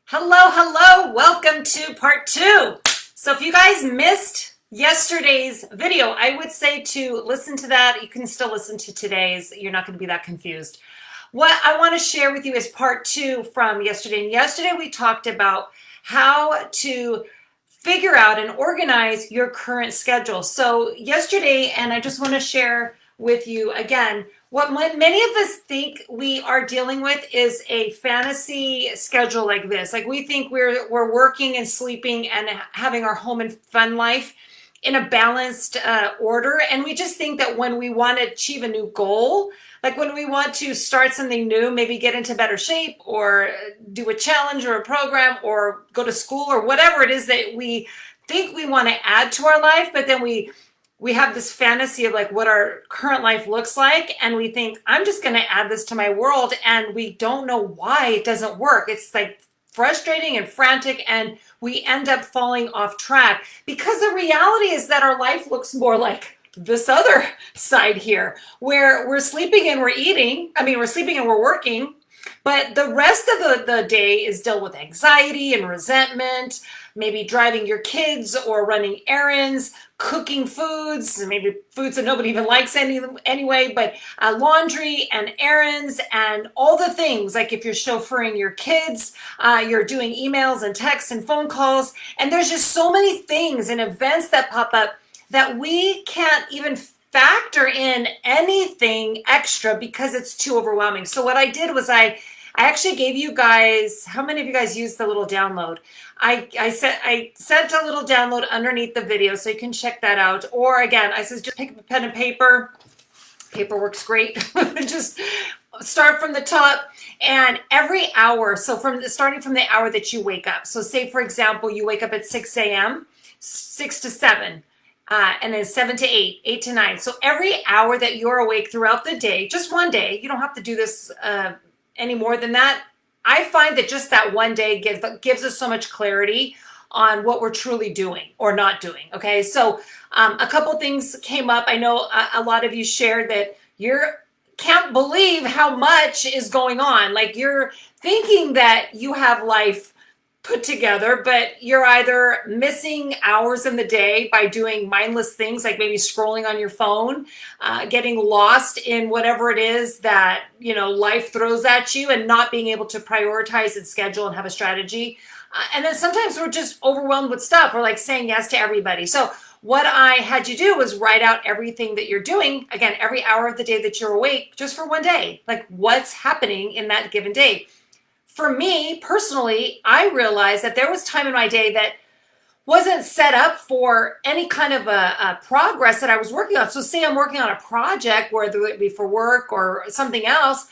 Hello, welcome to part two. So if you guys missed yesterday's video, I would say to listen to that. You can still listen to today's. You're not going to be that confused. What I want to share with you is part two from yesterday. And yesterday we talked about how to figure out and organize your current schedule. So yesterday, and I just want to share with you again, what many of us think we are dealing with is a fantasy schedule like this. Like we think we're working and sleeping and having our home and fun life in a balanced order. And we just think that when we want to achieve a new goal, like when we want to start something new, maybe get into better shape or do a challenge or a program or go to school or whatever it is that we think we want to add to our life, but then we have this fantasy of like what our current life looks like, and we think I'm just going to add this to my world, and we don't know why it doesn't work. It's like frustrating and frantic, and we end up falling off track because the reality is that our life looks more like this other side here, where we're sleeping and we're eating. I mean, we're sleeping and we're working, but the rest of the day is dealt with anxiety and resentment, maybe driving your kids or running errands, cooking foods, maybe foods that nobody even likes anyway, but laundry and errands and all the things. Like if you're chauffeuring your kids, you're doing emails and texts and phone calls. And there's just so many things and events that pop up that we can't even factor in anything extra because it's too overwhelming. So what I did was I actually gave you guys, how many of you guys used the little download? I sent a little download underneath the video so you can check that out. Or again, I said just pick up a pen and paper. Paper works great. Just start from the top, and every hour, so starting from the hour that you wake up. So say for example, you wake up at 6 a.m., 6 to 7. And then 7 to 8, 8 to 9. So every hour that you're awake throughout the day, just one day, you don't have to do this any more than that. I find that just that one day gives us so much clarity on what we're truly doing or not doing. Okay, so a couple things came up. I know a lot of you shared that you can't believe how much is going on. Like you're thinking that you have life put together, but you're either missing hours in the day by doing mindless things like maybe scrolling on your phone, getting lost in whatever it is that life throws at you, and not being able to prioritize and schedule and have a strategy. And then sometimes we're just overwhelmed with stuff. We're like saying yes to everybody. So what I had you do was write out everything that you're doing, again, every hour of the day that you're awake, just for one day, like what's happening in that given day. For me personally, I realized that there was time in my day that wasn't set up for any kind of a progress that I was working on. So say I'm working on a project, whether it be for work or something else,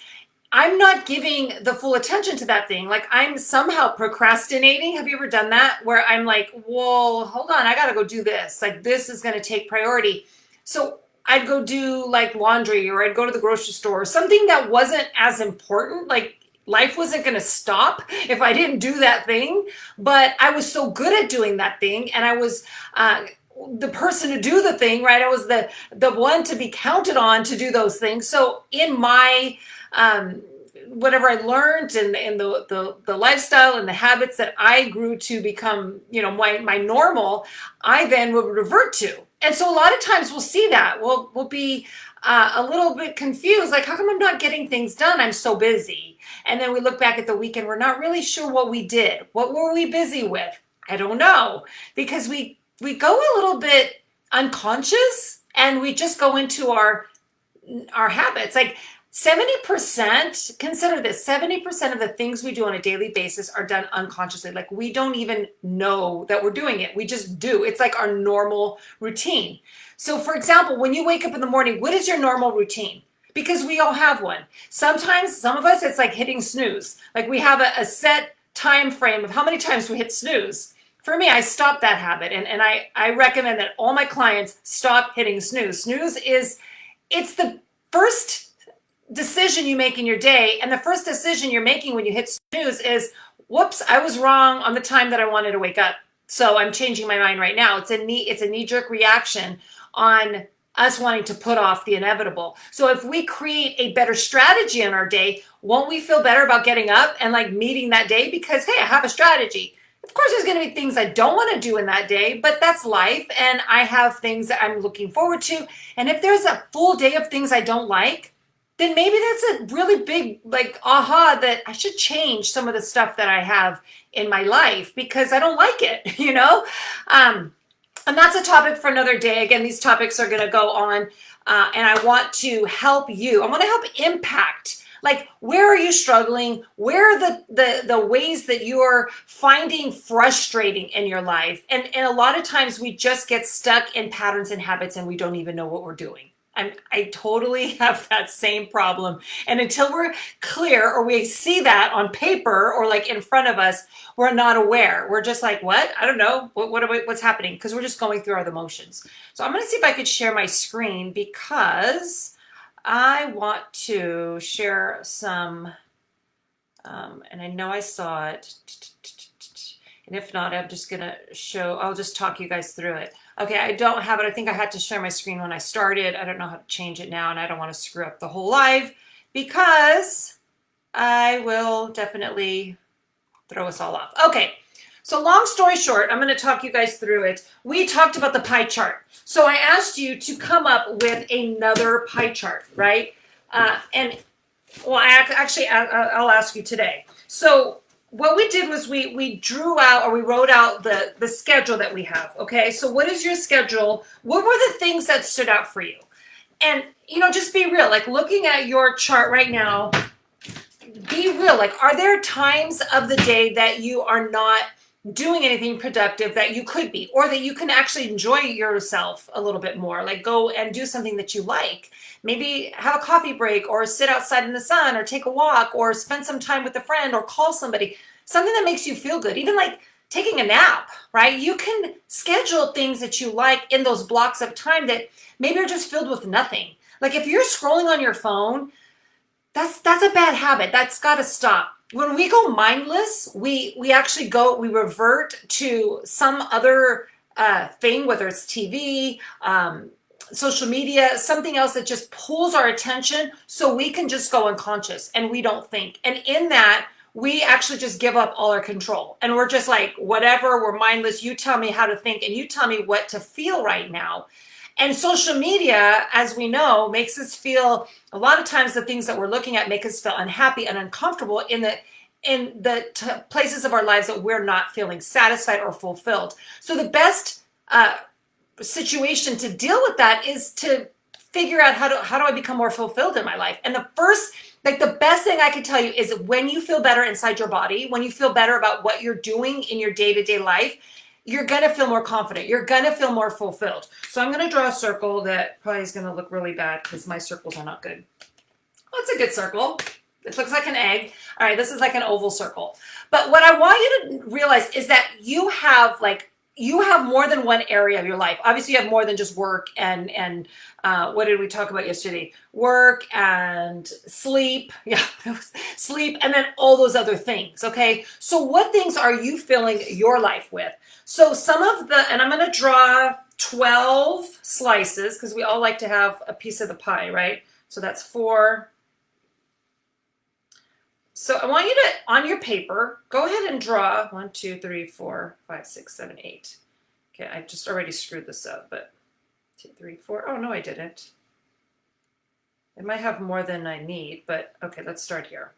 I'm not giving the full attention to that thing. Like I'm somehow procrastinating. Have you ever done that? Where I'm like, well, hold on, I got to go do this. Like this is going to take priority. So I'd go do like laundry, or I'd go to the grocery store, or something that wasn't as important. Like life wasn't going to stop if I didn't do that thing, but I was so good at doing that thing, and I was the person to do the thing, right? I was the one to be counted on to do those things. So in my whatever I learned and the lifestyle and the habits that I grew to become, my normal, I then would revert to. And so a lot of times we'll see that we'll be a little bit confused, like how come I'm not getting things done? I'm so busy. And then we look back at the weekend, we're not really sure what we did. What were we busy with? I don't know, because we go a little bit unconscious, and we just go into our habits. Like 70%, consider this, 70% of the things we do on a daily basis are done unconsciously. Like we don't even know that we're doing it. We just do. It's like our normal routine. So for example, when you wake up in the morning, what is your normal routine? Because we all have one. Sometimes, some of us, it's like hitting snooze. Like we have a set time frame of how many times we hit snooze. For me, I stopped that habit, and I recommend that all my clients stop hitting snooze. Snooze it's the first decision you make in your day, and the first decision you're making when you hit snooze is, whoops, I was wrong on the time that I wanted to wake up. So I'm changing my mind right now. It's a knee-jerk reaction on us wanting to put off the inevitable. So if we create a better strategy in our day, won't we feel better about getting up and like meeting that day? Because, hey, I have a strategy. Of course, there's going to be things I don't want to do in that day, but that's life. And I have things that I'm looking forward to. And if there's a full day of things I don't like, then maybe that's a really big, like, aha, that I should change some of the stuff that I have in my life because I don't like it, you know? And that's a topic for another day. Again, these topics are going to go on, and I want to help you. I want to help impact. Like, where are you struggling? Where are the ways that you're finding frustrating in your life? And a lot of times we just get stuck in patterns and habits and we don't even know what we're doing. I totally have that same problem. And until we're clear or we see that on paper or like in front of us, we're not aware. We're just like, what? I don't know. What's happening? Because we're just going through our emotions. So I'm going to see if I could share my screen because I want to share some, and I know I saw it. And if not, I'm just going to show, I'll just talk you guys through it. Okay, I don't have it. I think I had to share my screen when I started. I don't know how to change it now, and I don't want to screw up the whole live because I will definitely throw us all off. Okay, so long story short, I'm going to talk you guys through it. We talked about the pie chart. So I asked you to come up with another pie chart, right? And well, I'll ask you today. So what we did was we drew out or we wrote out the schedule that we have. Okay, so what is your schedule? What were the things that stood out for you? And, you know, just be real. Like looking at your chart right now, be real. Like, are there times of the day that you are not doing anything productive that you could be, or that you can actually enjoy yourself a little bit more? Like go and do something that you like. Maybe have a coffee break or sit outside in the sun or take a walk or spend some time with a friend or call somebody, something that makes you feel good. Even like taking a nap, right? You can schedule things that you like in those blocks of time that maybe are just filled with nothing. Like if you're scrolling on your phone, that's a bad habit. That's got to stop. When we go mindless, we actually we revert to some other thing, whether it's TV, social media, something else that just pulls our attention so we can just go unconscious and we don't think. And in that, we actually just give up all our control. And we're just like, whatever, we're mindless. You tell me how to think and you tell me what to feel right now. And social media, as we know, makes us feel, a lot of times the things that we're looking at make us feel unhappy and uncomfortable in the places of our lives that we're not feeling satisfied or fulfilled. So the best situation to deal with that is to figure out how do I become more fulfilled in my life. And the best thing I can tell you is when you feel better inside your body, when you feel better about what you're doing in your day-to-day life, you're going to feel more confident. You're going to feel more fulfilled. So I'm going to draw a circle that probably is going to look really bad because my circles are not good. Oh, it's a good circle. It looks like an egg. All right, this is like an oval circle. But what I want you to realize is that you have more than one area of your life. Obviously, you have more than just work and what did we talk about yesterday? Work and sleep. Yeah, sleep, and then all those other things, okay? So what things are you filling your life with? So and I'm going to draw 12 slices because we all like to have a piece of the pie, right? So that's 4. So I want you to, on your paper, go ahead and draw 1, 2, 3, 4, 5, 6, 7, 8. Okay, I just already screwed this up, but 2, 3, 4. Oh, no, I didn't. It might have more than I need, but okay, let's start here.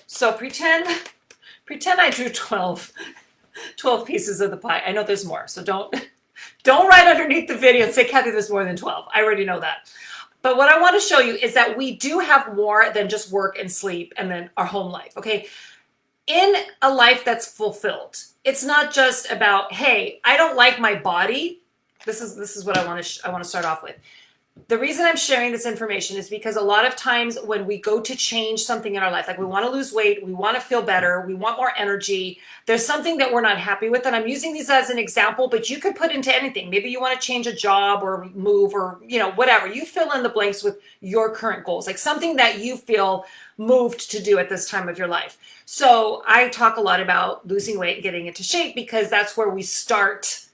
So pretend I drew 12 pieces of the pie. I know there's more, so don't write underneath the video and say, Kathy, there's more than 12. I already know that. But what I want to show you is that we do have more than just work and sleep and then our home life, okay? In a life that's fulfilled, it's not just about, hey, I don't like my body. This is what I want to start off with. The reason I'm sharing this information is because a lot of times when we go to change something in our life, like we want to lose weight, we want to feel better, we want more energy, there's something that we're not happy with. And I'm using these as an example, but you could put into anything. Maybe you want to change a job or move or, whatever. You fill in the blanks with your current goals, like something that you feel moved to do at this time of your life. So I talk a lot about losing weight and getting into shape because that's where we start,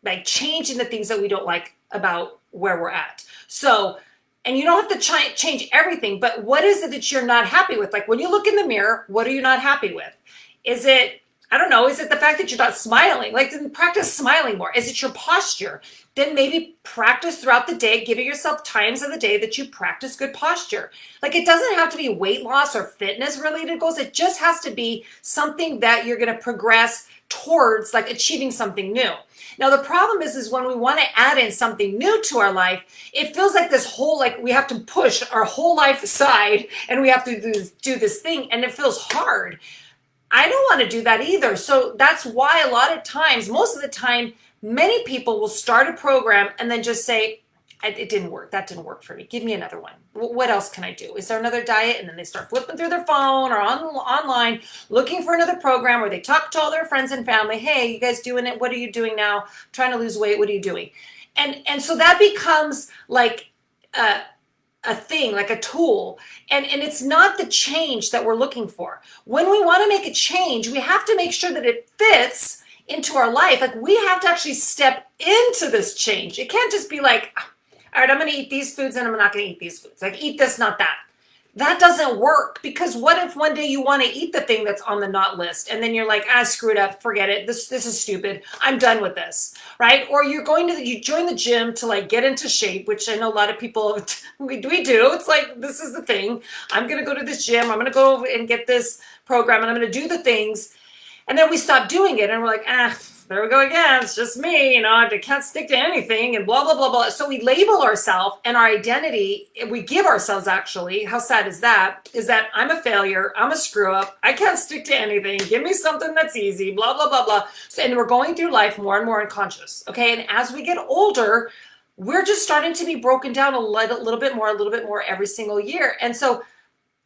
like changing the things that we don't like about where we're at. So, and you don't have to change everything, but what is it that you're not happy with? Like when you look in the mirror, what are you not happy with? Is it, I don't know, is it the fact that you're not smiling? Like then practice smiling more. Is it your posture? Then maybe practice throughout the day, giving yourself times of the day that you practice good posture. Like it doesn't have to be weight loss or fitness related goals. It just has to be something that you're going to progress towards, like achieving something new. Now, the problem is when we want to add in something new to our life, it feels like this whole, like we have to push our whole life aside and we have to do this thing, and it feels hard. I don't want to do that either. So that's why a lot of times, most of the time, many people will start a program and then just say, it didn't work. That didn't work for me. Give me another one. What else can I do? Is there another diet? And then they start flipping through their phone or online looking for another program where they talk to all their friends and family. Hey, you guys doing it? What are you doing now? I'm trying to lose weight. What are you doing? And so that becomes like a thing, like a tool. And it's not the change that we're looking for. When we want to make a change, we have to make sure that it fits into our life. Like we have to actually step into this change. It can't just be like, all right, I'm going to eat these foods and I'm not going to eat these foods. Like eat this, not that. That doesn't work, because what if one day you want to eat the thing that's on the not list and then you're like, screw it up, forget it. This is stupid. I'm done with this, right? Or you're you join the gym to like get into shape, which I know a lot of people, we do. It's like, this is the thing. I'm going to go to this gym. I'm going to go and get this program and I'm going to do the things. And then we stop doing it and we're like, there we go again. It's just me, I can't stick to anything and blah, blah, blah, blah. So we label ourselves, and our identity, we give ourselves actually, how sad is that I'm a failure. I'm a screw up. I can't stick to anything. Give me something that's easy, blah, blah, blah, blah. So, and we're going through life more and more unconscious. Okay. And as we get older, we're just starting to be broken down a little bit more every single year. And so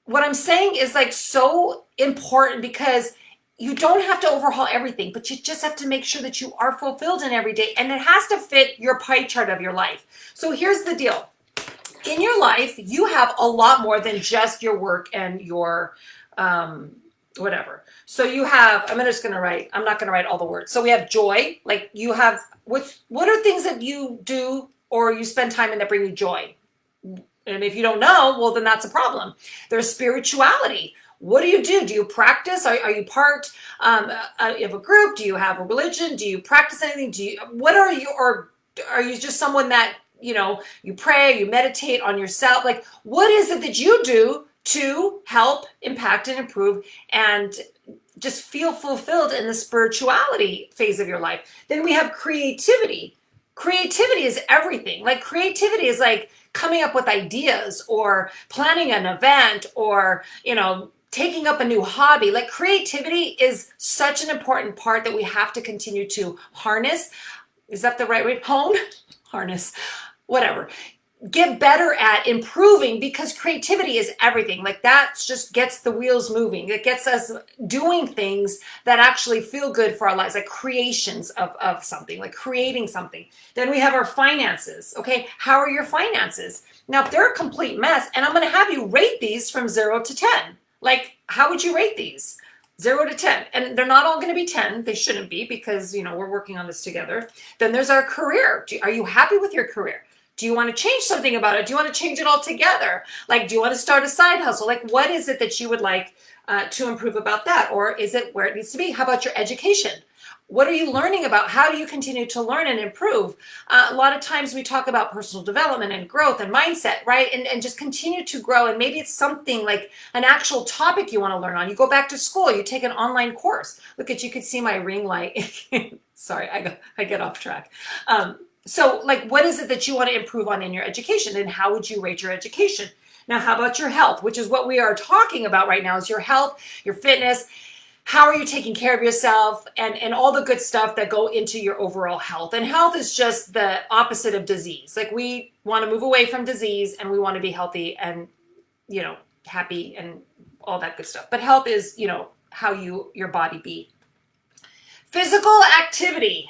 what I'm saying is like so important, because you don't have to overhaul everything, but you just have to make sure that you are fulfilled in every day, and it has to fit your pie chart of your life. So here's the deal. In your life, you have a lot more than just your work and your whatever. So you have, I'm not going to write all the words. So we have joy, like you have, what are things that you do or you spend time in that bring you joy? And if you don't know, well, then that's a problem. There's spirituality. What do? Do you practice? Are you part of a group? Do you have a religion? Do you practice anything? What are you, or are you just someone that, you pray, you meditate on yourself? Like, what is it that you do to help impact and improve and just feel fulfilled in the spirituality phase of your life? Then we have creativity. Creativity is everything. Like creativity is like coming up with ideas or planning an event or, taking up a new hobby. Like creativity is such an important part that we have to continue to harness. Is that the right way? Hone? Harness. Whatever. Get better at improving, because creativity is everything. Like that just gets the wheels moving. It gets us doing things that actually feel good for our lives, like creations of something, like creating something. Then we have our finances. Okay. How are your finances? Now, if they're a complete mess, and I'm going to have you rate these from 0 to 10. Like, how would you rate these? 0 to 10. And they're not all going to be 10. They shouldn't be, because, we're working on this together. Then there's our career. Are you happy with your career? Do you want to change something about it? Do you want to change it altogether? Like, do you want to start a side hustle? Like, what is it that you would like to improve about that? Or is it where it needs to be? How about your education? What are you learning about? How do you continue to learn and improve? A lot of times we talk about personal development and growth and mindset, right? And just continue to grow. And maybe it's something like an actual topic you want to learn on. You go back to school, you take an online course. Look you could see my ring light. Sorry, I get off track. So like, what is it that you want to improve on in your education, and how would you rate your education? Now, how about your health, which is what we are talking about right now, is your health, your fitness. How are you taking care of yourself, and all the good stuff that go into your overall health? And health is just the opposite of disease. Like we want to move away from disease, and we want to be healthy and, happy and all that good stuff. But health is, how your body be. Physical activity.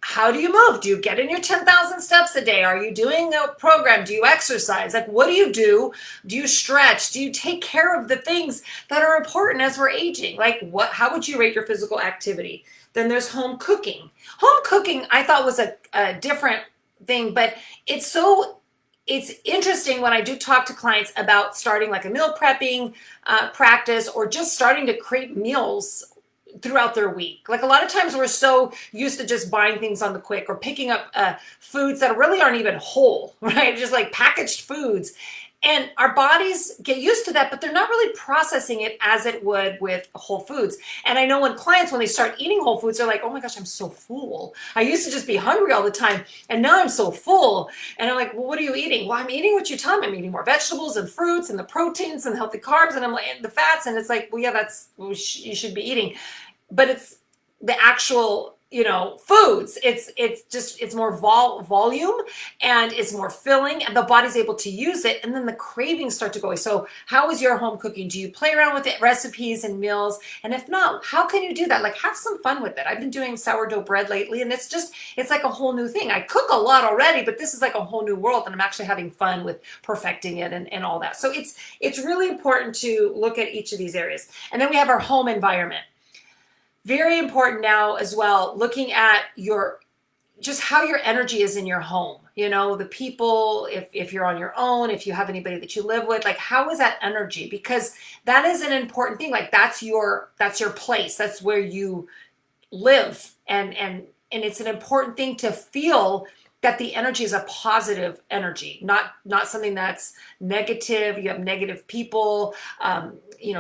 How do you move? Do you get in your 10,000 steps a day? Are you doing a program? Do you exercise? Like, what do you do? Do you stretch? Do you take care of the things that are important as we're aging? Like, how would you rate your physical activity? Then there's home cooking. Home cooking, I thought, was a different thing, but it's interesting when I do talk to clients about starting like a meal prepping practice, or just starting to create meals throughout their week. Like a lot of times we're so used to just buying things on the quick, or picking up foods that really aren't even whole, right? Just like packaged foods. And our bodies get used to that, but they're not really processing it as it would with whole foods. And I know when clients, when they start eating whole foods, they're like, oh my gosh, I'm so full. I used to just be hungry all the time, and now I'm so full. And I'm like, well, what are you eating? Well, I'm eating what you tell me. I'm eating more vegetables and fruits and the proteins and the healthy carbs, and I'm like, and the fats. And it's like, well, yeah, that's what you should be eating. But it's the actual, foods. It's more volume, and it's more filling, and the body's able to use it, and then the cravings start to go away. So how is your home cooking? Do you play around with it, recipes and meals? And if not, how can you do that? Like, have some fun with it. I've been doing sourdough bread lately, and it's like a whole new thing. I cook a lot already, but this is like a whole new world, and I'm actually having fun with perfecting it and all that. So it's really important to look at each of these areas. And then we have our home environment. Very important now as well, looking at just how your energy is in your home. The people, if you're on your own, if you have anybody that you live with, like, how is that energy? Because that is an important thing. Like, that's your place. That's where you live. And it's an important thing to feel that the energy is a positive energy, not something that's negative. You have negative people,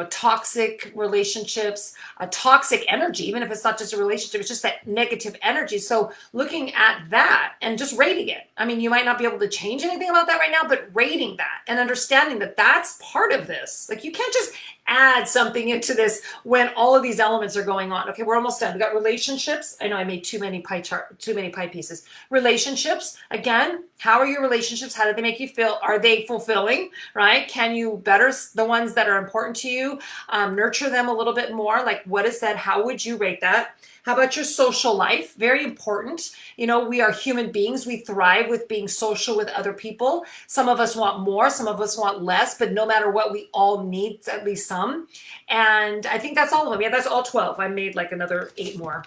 toxic relationships, a toxic energy, even if it's not just a relationship, it's just that negative energy. So looking at that and just rating it. I mean, you might not be able to change anything about that right now, but rating that and understanding that that's part of this. Like, you can't just add something into this when all of these elements are going on. Okay, we're almost done. We got relationships. I know I made too many pie pieces. Relationships, again, how are your relationships? How do they make you feel? Are they fulfilling, right? Can you better the ones that are important to you? Nurture them a little bit more. Like, what is that? How would you rate that? How about your social life? Very important. We are human beings. We thrive with being social with other people. Some of us want more, some of us want less, but no matter what, we all need at least some. And I think that's all of them. Yeah, that's all 12. I made like another 8 more.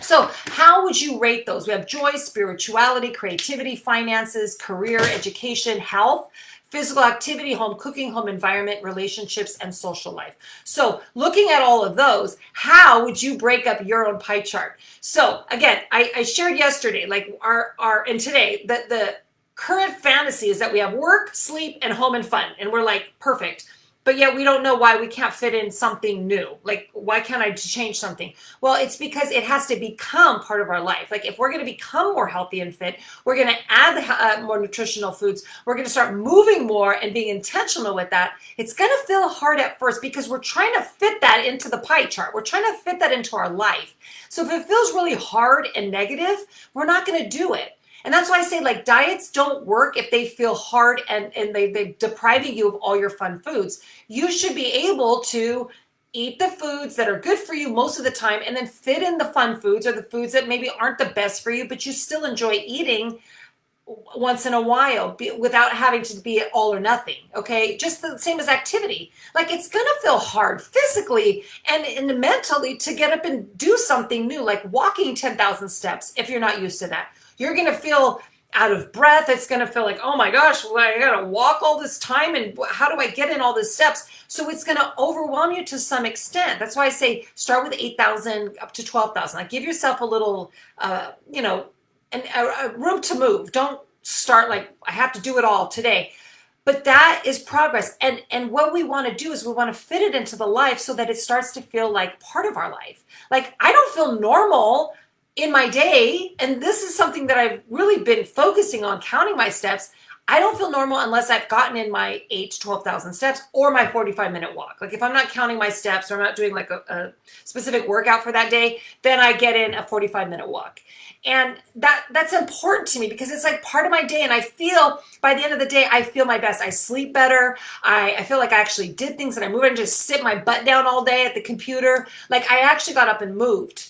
So how would you rate those? We have joy, spirituality, creativity, finances, career, education, health, physical activity, home cooking, home environment, relationships, and social life. So looking at all of those, how would you break up your own pie chart? So again, I shared yesterday, like and today, that the current fantasy is that we have work, sleep, and home and fun. And we're like, perfect. But yet we don't know why we can't fit in something new. Like, why can't I change something? Well, it's because it has to become part of our life. Like, if we're going to become more healthy and fit, we're going to add more nutritional foods. We're going to start moving more and being intentional with that. It's going to feel hard at first because we're trying to fit that into the pie chart. We're trying to fit that into our life. So if it feels really hard and negative, we're not going to do it. And that's why I say, like, diets don't work if they feel hard and they're depriving you of all your fun foods. You should be able to eat the foods that are good for you most of the time, and then fit in the fun foods, or the foods that maybe aren't the best for you, but you still enjoy eating once in a while without having to be all or nothing. Okay, just the same as activity. Like, it's gonna feel hard physically and mentally to get up and do something new, like walking 10,000 steps. If you're not used to that, you're going to feel out of breath. It's going to feel like, oh my gosh, well, I got to walk all this time, and how do I get in all these steps? So it's going to overwhelm you to some extent. That's why I say start with 8,000 up to 12,000. Like, give yourself a little, a room to move. Don't start like, I have to do it all today. But that is progress. And what we want to do is we want to fit it into the life so that it starts to feel like part of our life. Like, I don't feel normal in my day, and this is something that I've really been focusing on, counting my steps. I don't feel normal unless I've gotten in my 8,000 to 12,000 steps or my 45-minute walk. Like, if I'm not counting my steps, or I'm not doing like a specific workout for that day, then I get in a 45-minute walk. And that's important to me because it's like part of my day. And I feel by the end of the day, I feel my best. I sleep better. I feel like I actually did things, and I moved and just sit my butt down all day at the computer. Like, I actually got up and moved,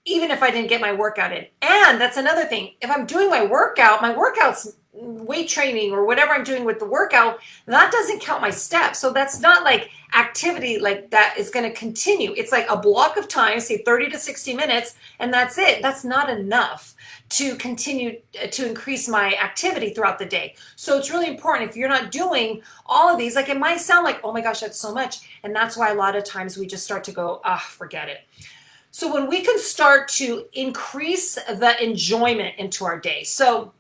even if I didn't get my workout in. And that's another thing. If I'm doing my workout's weight training or whatever I'm doing with the workout, that doesn't count my steps. So that's not like activity like that is going to continue. It's like a block of time, say 30 to 60 minutes, and that's it. That's not enough to continue to increase my activity throughout the day. So it's really important if you're not doing all of these, like it might sound like, oh my gosh, that's so much. And that's why a lot of times we just start to go, forget it. So when we can start to increase the enjoyment into our day. So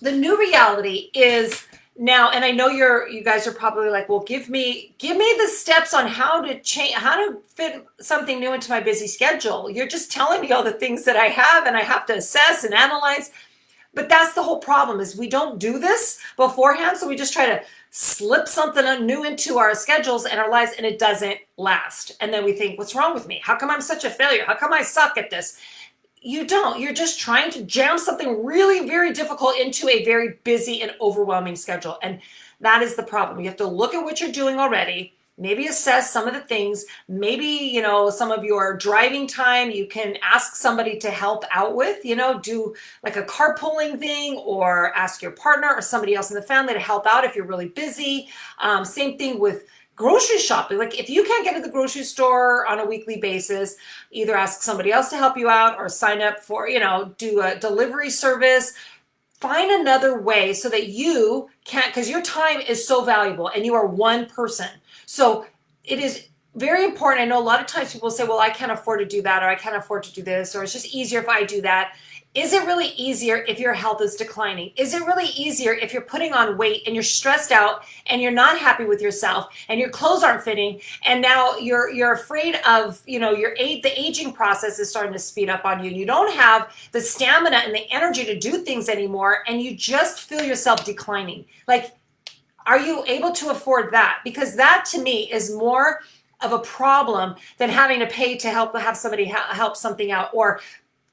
the new reality is now, and I know you guys are probably like, well, give me the steps on how to change, how to fit something new into my busy schedule. You're just telling me all the things that I have and I have to assess and analyze. But that's the whole problem, is we don't do this beforehand. So we just try to slip something new into our schedules and our lives, and it doesn't last. And then we think, what's wrong with me? How come I'm such a failure? How come I suck at this? You don't. You're just trying to jam something really very difficult into a very busy and overwhelming schedule. And that is the problem. You have to look at what you're doing already, maybe assess some of the things, maybe, some of your driving time, you can ask somebody to help out with, do like a carpooling thing, or ask your partner or somebody else in the family to help out if you're really busy. Same thing with grocery shopping. Like if you can't get to the grocery store on a weekly basis, either ask somebody else to help you out or sign up for, do a delivery service. Find another way so that you can't, because your time is so valuable and you are one person. So it is very important. I know a lot of times people say, well, I can't afford to do that, or I can't afford to do this, or it's just easier if I do that. Is it really easier if your health is declining? Is it really easier if you're putting on weight and you're stressed out and you're not happy with yourself and your clothes aren't fitting, and now you're afraid of, the aging process is starting to speed up on you, and you don't have the stamina and the energy to do things anymore, and you just feel yourself declining? Like, are you able to afford that? Because that to me is more of a problem than having to pay to have somebody help something out, or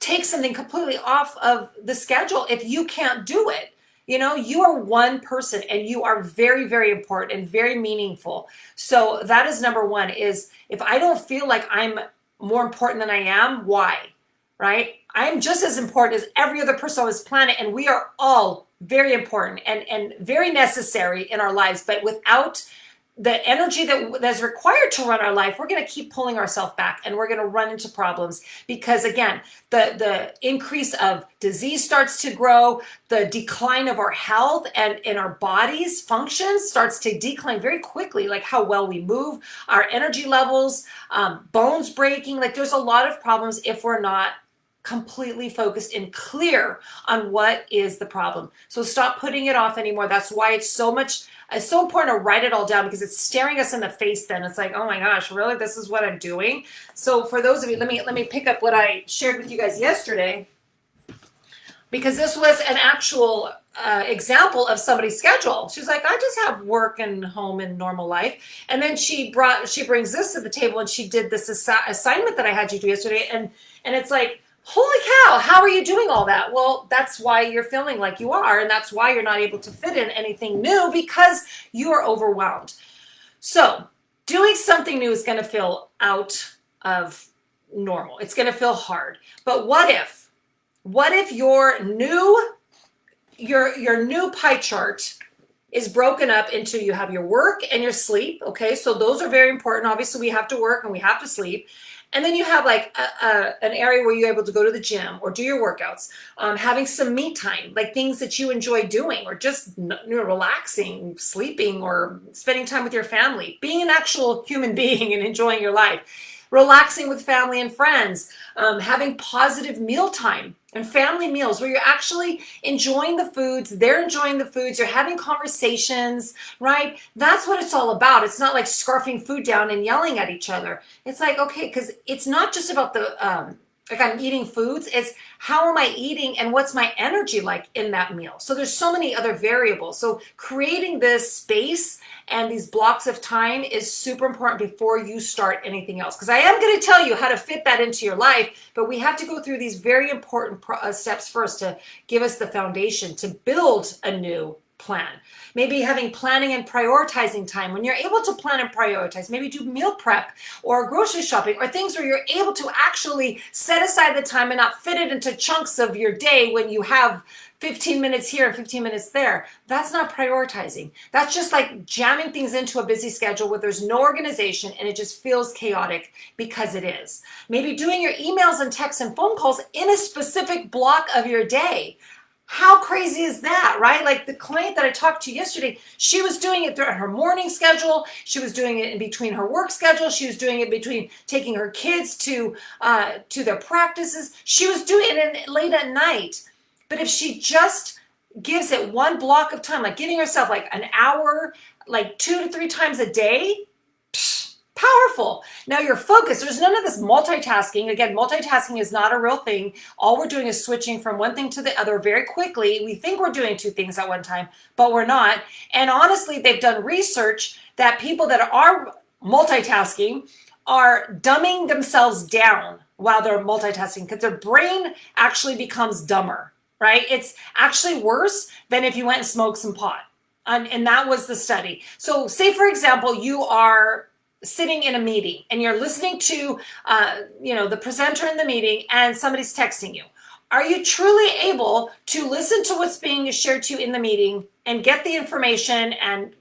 take something completely off of the schedule if you can't do it. You are one person and you are very, very important and very meaningful. So that is number one, is if I don't feel like I'm more important than I am, why? Right? I am just as important as every other person on this planet, and we are all very important and very necessary in our lives. But without the energy that's required to run our life, we're going to keep pulling ourselves back, and we're going to run into problems, because again, the increase of disease starts to grow, the decline of our health and in our body's functions starts to decline very quickly, like how well we move, our energy levels, bones breaking. Like there's a lot of problems if we're not completely focused and clear on what is the problem. So stop putting it off anymore. That's why it's so important to write it all down, because it's staring us in the face then. It's like, oh my gosh, really? This is what I'm doing? So for those of you, let me pick up what I shared with you guys yesterday, because this was an actual example of somebody's schedule. She's like, I just have work and home and normal life. And then she brings this to the table, and she did this assignment that I had you do yesterday. And it's like, holy cow, how are you doing all that? Well, that's why you're feeling like you are, and that's why you're not able to fit in anything new, because you are overwhelmed. So doing something new is going to feel out of normal. It's going to feel hard. But what if your new pie chart is broken up into, you have your work and your sleep. Okay, so those are very important. Obviously, we have to work and we have to sleep. And then you have like an area where you're able to go to the gym or do your workouts, having some me time, like things that you enjoy doing, or just relaxing, sleeping, or spending time with your family, being an actual human being and enjoying your life, relaxing with family and friends, having positive meal time and family meals where you're actually enjoying the foods, they're enjoying the foods, you're having conversations, right? That's what it's all about. It's not like scarfing food down and yelling at each other. It's like, okay, because it's not just about the, like I'm eating foods, it's how am I eating and what's my energy like in that meal? So there's so many other variables. So creating this space and these blocks of time is super important before you start anything else. Because I am going to tell you how to fit that into your life, but we have to go through these very important steps first to give us the foundation to build a new plan. Maybe having planning and prioritizing time. When you're able to plan and prioritize, maybe do meal prep or grocery shopping or things where you're able to actually set aside the time and not fit it into chunks of your day when you have 15 minutes here and 15 minutes there. That's not prioritizing. That's just like jamming things into a busy schedule where there's no organization and it just feels chaotic because it is. Maybe doing your emails and texts and phone calls in a specific block of your day. How crazy is that, right? Like the client that I talked to yesterday, she was doing it through her morning schedule. She was doing it in between her work schedule. She was doing it between taking her kids to their practices. She was doing it late at night. But if she just gives it one block of time, like giving herself like an hour, like 2 to 3 times a day, powerful. Now you're focused. There's none of this multitasking. Again, multitasking is not a real thing. All we're doing is switching from one thing to the other very quickly. We think we're doing 2 things at one time, but we're not. And honestly, they've done research that people that are multitasking are dumbing themselves down while they're multitasking because their brain actually becomes dumber, right? It's actually worse than if you went and smoked some pot. And that was the study. So say, for example, you are sitting in a meeting and you're listening to the presenter in the meeting and somebody's texting you. Are you truly able to listen to what's being shared to you in the meeting and get the information and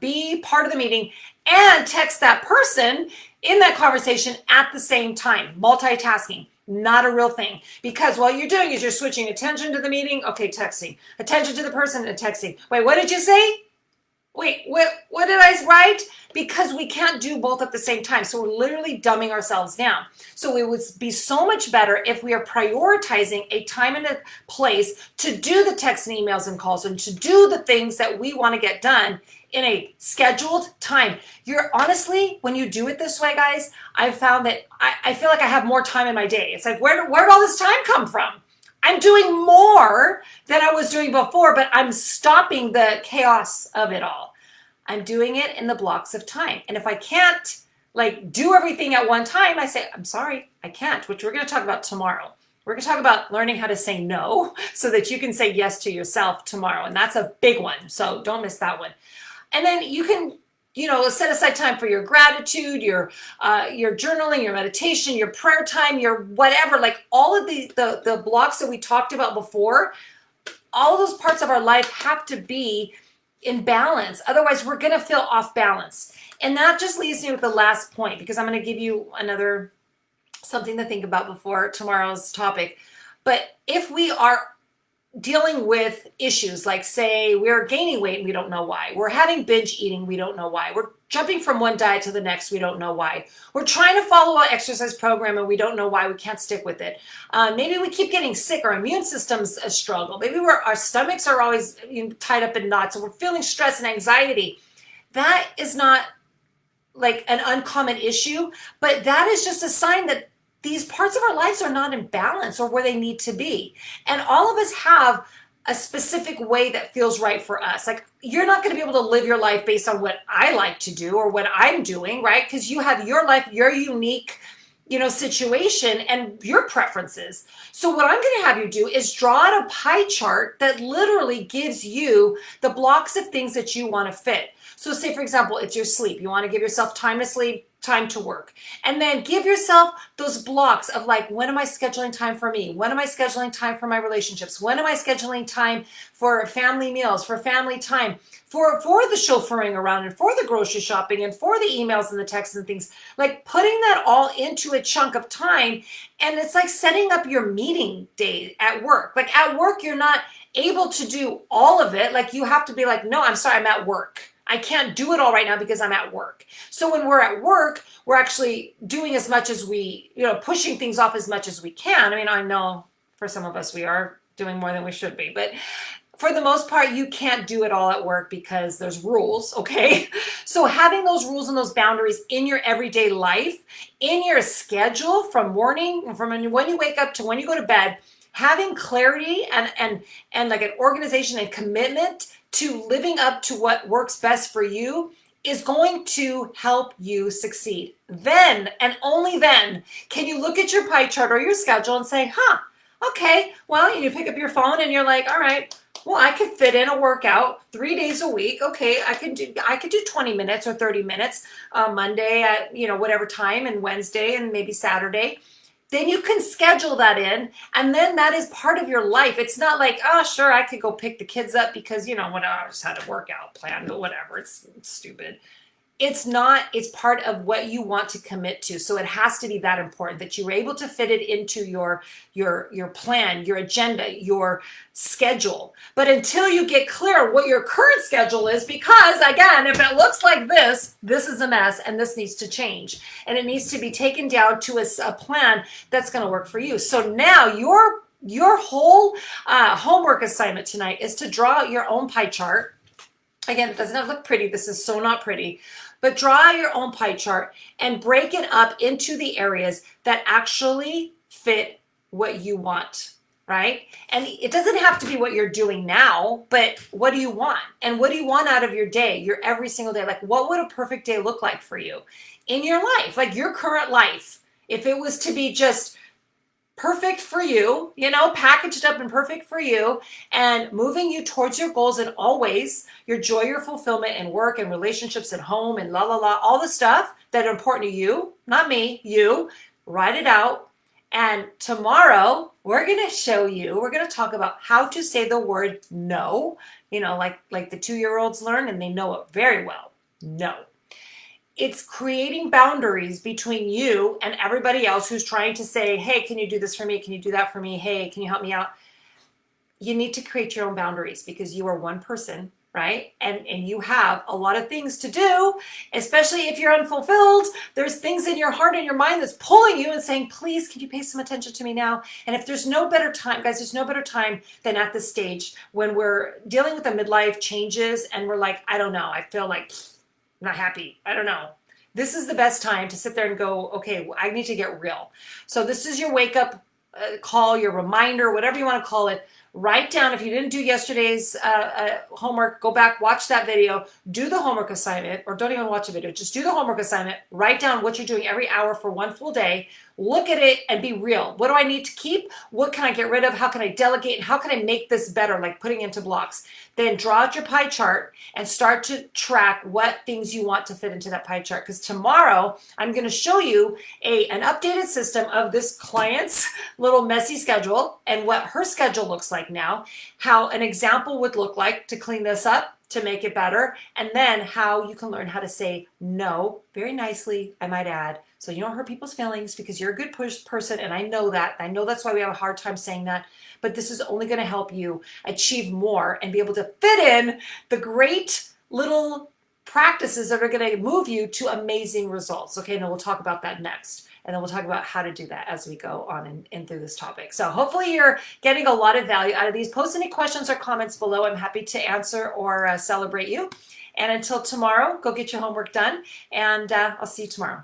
be part of the meeting and text that person in that conversation at the same time? Multitasking, not a real thing, because what you're doing is you're switching attention to the meeting, okay, texting, attention to the person and texting. Wait, what did you say? Wait, what did I write? Because we can't do both at the same time. So we're literally dumbing ourselves down. So it would be so much better if we are prioritizing a time and a place to do the texts and emails and calls and to do the things that we want to get done in a scheduled time. You're honestly, when you do it this way, guys, I've found that I feel like I have more time in my day. It's like, where did all this time come from? I'm doing more than I was doing before, but I'm stopping the chaos of it all. I'm doing it in the blocks of time. And if I can't do everything at one time, I say, I'm sorry, I can't, which we're going to talk about tomorrow. We're going to talk about learning how to say no so that you can say yes to yourself tomorrow. And that's a big one. So don't miss that one. And then you can set aside time for your gratitude, your journaling, your meditation, your prayer time, your whatever, like all of the blocks that we talked about before. All of those parts of our life have to be in balance. Otherwise, we're going to feel off balance. And that just leaves me with the last point, because I'm going to give you another something to think about before tomorrow's topic. But if we are dealing with issues like, say, we're gaining weight and we don't know why. We're having binge eating, we don't know why. We're jumping from one diet to the next, we don't know why. We're trying to follow an exercise program and we don't know why, we can't stick with it. Maybe we keep getting sick, our immune system's a struggle. Maybe our stomachs are always tied up in knots and we're feeling stress and anxiety. That is not like an uncommon issue, but that is just a sign that these parts of our lives are not in balance or where they need to be. And all of us have a specific way that feels right for us. Like, you're not going to be able to live your life based on what I like to do or what I'm doing, right? Because you have your life, your unique, situation and your preferences. So what I'm going to have you do is draw out a pie chart that literally gives you the blocks of things that you want to fit. So say, for example, it's your sleep. You want to give yourself time to sleep, time to work. And then give yourself those blocks of like, when am I scheduling time for me? When am I scheduling time for my relationships? When am I scheduling time for family meals, for family time, for the chauffeuring around and for the grocery shopping and for the emails and the texts and things, like putting that all into a chunk of time. And it's like setting up your meeting day at work. Like at work, you're not able to do all of it. Like you have to be like, no, I'm sorry, I'm at work. I can't do it all right now because I'm at work. So when we're at work, we're actually doing as much as we, pushing things off as much as we can. I mean, I know for some of us, we are doing more than we should be, but for the most part, you can't do it all at work because there's rules, okay? So having those rules and those boundaries in your everyday life, in your schedule from morning, from when you wake up to when you go to bed, having clarity and like an organization and commitment to living up to what works best for you is going to help you succeed. Then, and only then, can you look at your pie chart or your schedule and say, okay, well, you pick up your phone and you're like, all right, well, I could fit in a workout 3 days a week. Okay, I could do 20 minutes or 30 minutes Monday at whatever time, and Wednesday and maybe Saturday. then you can schedule that in, and then that is part of your life. It's not like, oh, sure, I could go pick the kids up because, whatever, I just had a workout plan, but whatever, it's stupid. It's not, it's part of what you want to commit to. So it has to be that important that you're able to fit it into your plan, your agenda, your schedule. But until you get clear what your current schedule is, because again, if it looks like this is a mess and this needs to change. And it needs to be taken down to a plan that's going to work for you. So now your whole homework assignment tonight is to draw out your own pie chart. Again, it doesn't have to look pretty. This is so not pretty. But draw your own pie chart and break it up into the areas that actually fit what you want, right? And it doesn't have to be what you're doing now, but what do you want? And what do you want out of your day, your every single day? Like, what would a perfect day look like for you in your life? Like your current life, if it was to be just perfect for you, packaged up and perfect for you and moving you towards your goals in all ways, your joy, your fulfillment and work and relationships and home and all the stuff that are important to you, not me, you, write it out. And tomorrow we're going to talk about how to say the word no, like the 2-year-olds learn and they know it very well. No. It's creating boundaries between you and everybody else who's trying to say, hey, can you do this for me? Can you do that for me? Hey, can you help me out? You need to create your own boundaries because you are one person, right? And you have a lot of things to do, especially if you're unfulfilled. There's things in your heart and your mind that's pulling you and saying, please, can you pay some attention to me now? And if there's no better time, guys, there's no better time than at this stage when we're dealing with the midlife changes and we're like, I don't know, I feel like I'm not happy. I don't know. This is the best time to sit there and go, okay, I need to get real. So this is your wake up call, your reminder, whatever you want to call it. Write down, if you didn't do yesterday's homework, go back, watch that video, do the homework assignment, or don't even watch a video, just do the homework assignment, write down what you're doing every hour for one full day, look at it and be real. What do I need to keep? What can I get rid of? How can I delegate? And how can I make this better, like putting into blocks? Then draw out your pie chart and start to track what things you want to fit into that pie chart. Because tomorrow I'm going to show you an updated system of this client's little messy schedule and what her schedule looks like now, how an example would look like to clean this up, to make it better, and then how you can learn how to say no very nicely, I might add, so you don't hurt people's feelings because you're a good person, and I know that. I know that's why we have a hard time saying that, but this is only going to help you achieve more and be able to fit in the great little practices that are going to move you to amazing results. Okay, and then we'll talk about that next. And then we'll talk about how to do that as we go on and through this topic. So hopefully you're getting a lot of value out of these. Post any questions or comments below. I'm happy to answer or celebrate you. And until tomorrow, go get your homework done. And I'll see you tomorrow.